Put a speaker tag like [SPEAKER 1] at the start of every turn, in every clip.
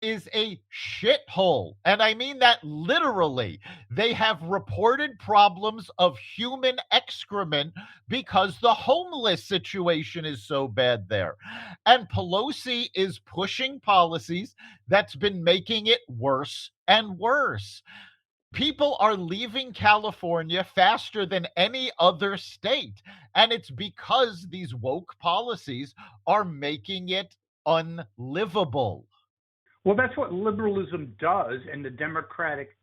[SPEAKER 1] is a shithole. And I mean that literally. They have reported problems of human excrement because the homeless situation is so bad there. And Pelosi is pushing policies that's been making it worse and worse. People are leaving California faster than any other state. And it's because these woke policies are making it unlivable.
[SPEAKER 2] Well, that's what liberalism does, and the democratic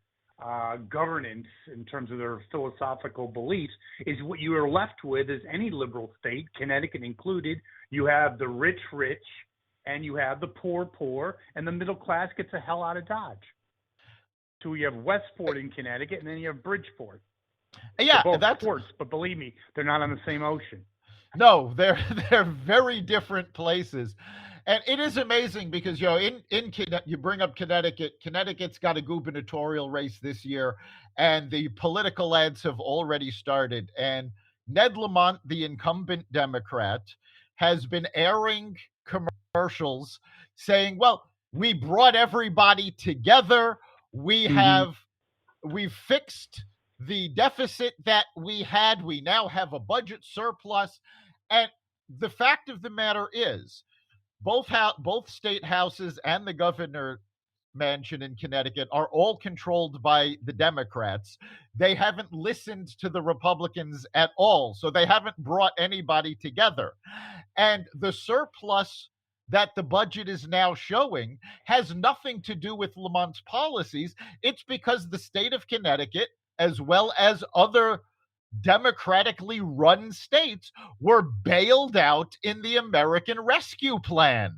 [SPEAKER 2] governance, in terms of their philosophical beliefs, is what you are left with is any liberal state, Connecticut included. You have the rich, rich, and you have the poor, poor, and the middle class gets the hell out of Dodge. So you have Westport in Connecticut, and then you have Bridgeport. They're
[SPEAKER 1] Yeah,
[SPEAKER 2] both
[SPEAKER 1] that's
[SPEAKER 2] ports, but believe me, they're not on the same ocean.
[SPEAKER 1] no, they're very different places. And it is amazing because you bring up Connecticut. Connecticut's got a gubernatorial race this year, and the political ads have already started. And Ned Lamont, the incumbent Democrat, has been airing commercials saying, "Well, we brought everybody together. We
[SPEAKER 2] Mm-hmm.
[SPEAKER 1] have we've fixed the deficit that we had. We now have a budget surplus." And the fact of the matter is, both state houses and the governor mansion in Connecticut are all controlled by the Democrats. They haven't listened to the Republicans at all, so they haven't brought anybody together. And the surplus that the budget is now showing has nothing to do with Lamont's policies. It's because the state of Connecticut, as well as other democratically run states, were bailed out in the American Rescue Plan.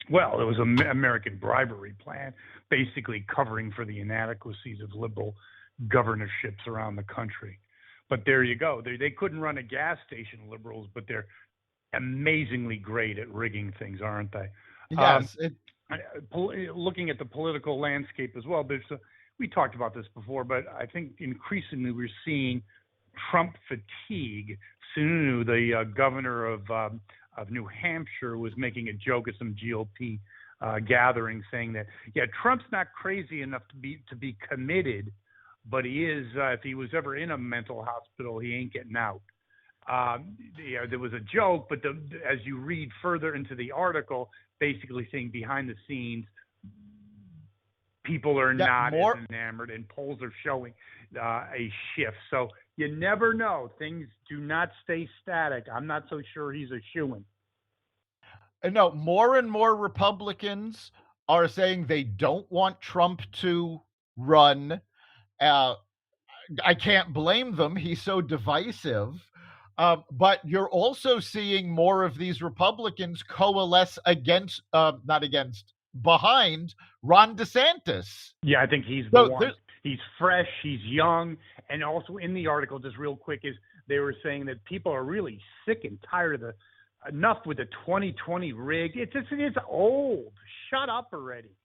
[SPEAKER 2] Well, it was an American bribery plan, basically covering for the inadequacies of liberal governorships around the country. But there you go. They couldn't run a gas station, liberals, but they're amazingly great at rigging things, aren't they? Um,
[SPEAKER 1] Yes, it,
[SPEAKER 2] Looking at the political landscape as well, we talked about this before, but I think increasingly we're seeing Trump fatigue. Sununu, the governor of New Hampshire, was making a joke at some GOP gathering, saying that Trump's not crazy enough to be committed, but he is. If he was ever in a mental hospital, he ain't getting out. There was a joke, but as you read further into the article, basically saying behind the scenes, people are
[SPEAKER 1] yeah,
[SPEAKER 2] not as
[SPEAKER 1] more
[SPEAKER 2] enamored, and polls are showing a shift. So you never know. Things do not stay static. I'm not so sure he's a shoo-in.
[SPEAKER 1] no, more and more Republicans are saying they don't want Trump to run. Uh, I can't blame them. He's so divisive. But you're also seeing more of these Republicans coalesce against, not against, behind Ron DeSantis.
[SPEAKER 2] Yeah, I think he's the
[SPEAKER 1] So
[SPEAKER 2] one. He's fresh, he's young, and also in the article, just real quick, is they were saying that people are really sick and tired of the enough with the 2020 rig. It's old. Shut up already.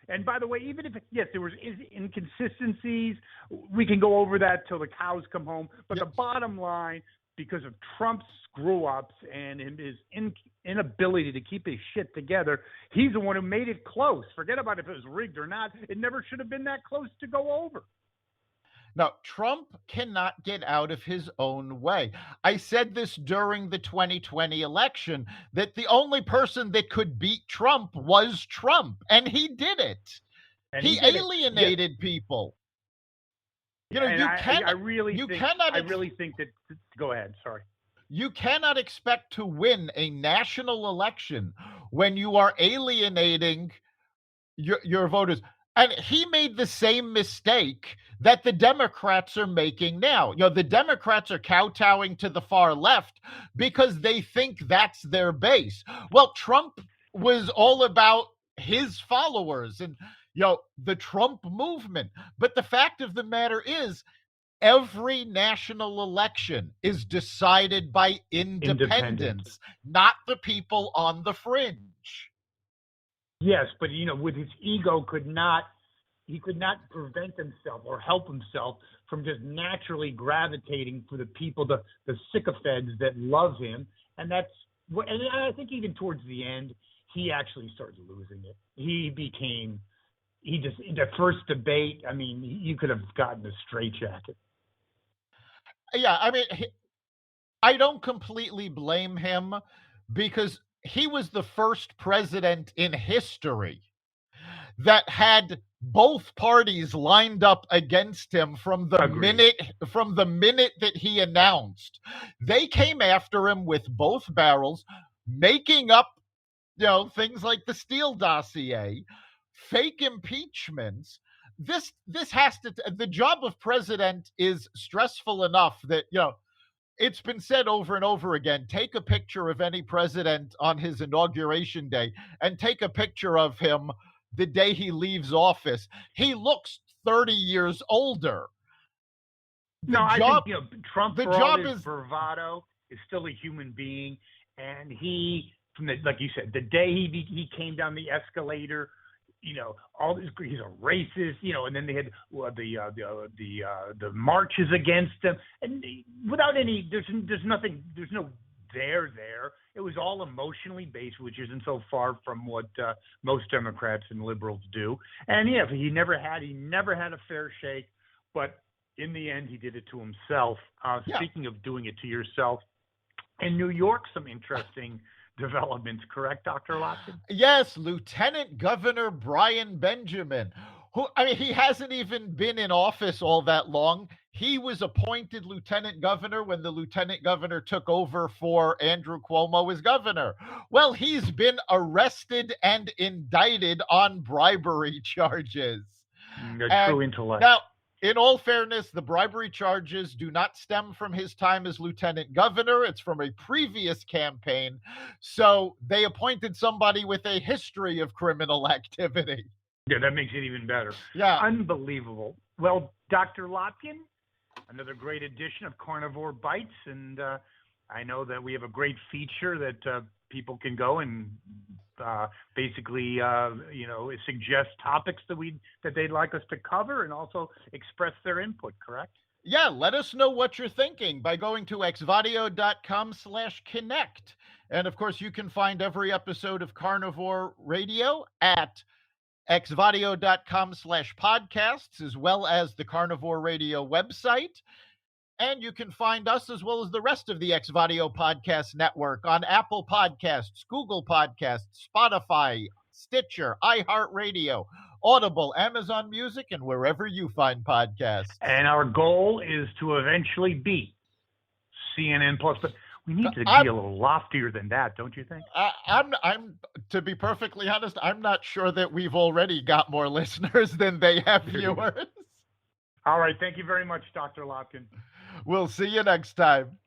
[SPEAKER 2] And by the way, even if yes, there was inconsistencies, we can go over that till the cows come home. But the bottom line, because of Trump's screw-ups and his inability to keep his shit together, he's the one who made it close. Forget about if it was rigged or not. It never should have been that close to go over.
[SPEAKER 1] now, Trump cannot get out of his own way. I said this during the 2020 election that the only person that could beat Trump was Trump, and he did it.
[SPEAKER 2] And he
[SPEAKER 1] He
[SPEAKER 2] did it. Yes.
[SPEAKER 1] alienated people.
[SPEAKER 2] And
[SPEAKER 1] You
[SPEAKER 2] I
[SPEAKER 1] cannot
[SPEAKER 2] really
[SPEAKER 1] you
[SPEAKER 2] think
[SPEAKER 1] cannot
[SPEAKER 2] I really think that. Go ahead. Sorry.
[SPEAKER 1] you cannot expect to win a national election when you are alienating your voters. And he made the same mistake that the Democrats are making now. The Democrats are kowtowing to the far left because they think that's their base. Well, Trump was all about his followers and the Trump movement. But the fact of the matter is, every national election is decided by
[SPEAKER 2] Independent.
[SPEAKER 1] independents, not the people on the fringe.
[SPEAKER 2] Yes, but with his ego, he could not prevent himself or help himself from just naturally gravitating for the people, the sycophants that love him, and that's what. And I think even towards the end, he actually started losing it. The first debate, I mean, you could have gotten a straitjacket.
[SPEAKER 1] Yeah, I mean, I don't completely blame him because he was the first president in history that had both parties lined up against him from the
[SPEAKER 2] Agreed.
[SPEAKER 1] minute that he announced. They came after him with both barrels, making up, things like the Steele dossier, fake impeachments. This has to the job of president is stressful enough that, it's been said over and over again. Take a picture of any president on his inauguration day and take a picture of him the day he leaves office. He looks 30 years older.
[SPEAKER 2] I think Trump, for all his bravado, is still a human being, and he, like you said, the day he came down the escalator, all this, he's a racist, and then they had the marches against him, and without any, there's no there. It was all emotionally based, which isn't so far from what most Democrats and liberals do. And yeah, he never had a fair shake, but in the end, he did it to himself. Speaking of doing it to yourself, in New York, some interesting developments, correct, Dr. Lotkin?
[SPEAKER 1] Yes, Lieutenant Governor Brian Benjamin, he hasn't even been in office all that long. He was appointed lieutenant governor when the lieutenant governor took over for Andrew Cuomo as governor. Well, he's been arrested and indicted on bribery charges.
[SPEAKER 2] True intellect.
[SPEAKER 1] Now, in all fairness, the bribery charges do not stem from his time as lieutenant governor. It's from a previous campaign. So they appointed somebody with a history of criminal activity.
[SPEAKER 2] Yeah, that makes it even better.
[SPEAKER 1] Yeah.
[SPEAKER 2] Unbelievable. Well, Dr. Lotkin, another great edition of Carnivore Bites. And I know that we have a great feature that people can go and basically, suggest topics that they'd like us to cover and also express their input, correct?
[SPEAKER 1] Yeah, let us know what you're thinking by going to xvadio.com/connect. And of course, you can find every episode of Carnivore Radio at xvadio.com/podcasts, as well as the Carnivore Radio website. And you can find us as well as the rest of the Xvadio Podcast Network on Apple Podcasts, Google Podcasts, Spotify, Stitcher, iHeartRadio, Audible, Amazon Music, and wherever you find podcasts.
[SPEAKER 2] And our goal is to eventually beat CNN Plus, but we need to be a little loftier than that, don't you think?
[SPEAKER 1] I'm to be perfectly honest, I'm not sure that we've already got more listeners than they have viewers.
[SPEAKER 2] All right. Thank you very much, Dr. Lotkin.
[SPEAKER 1] We'll see you next time.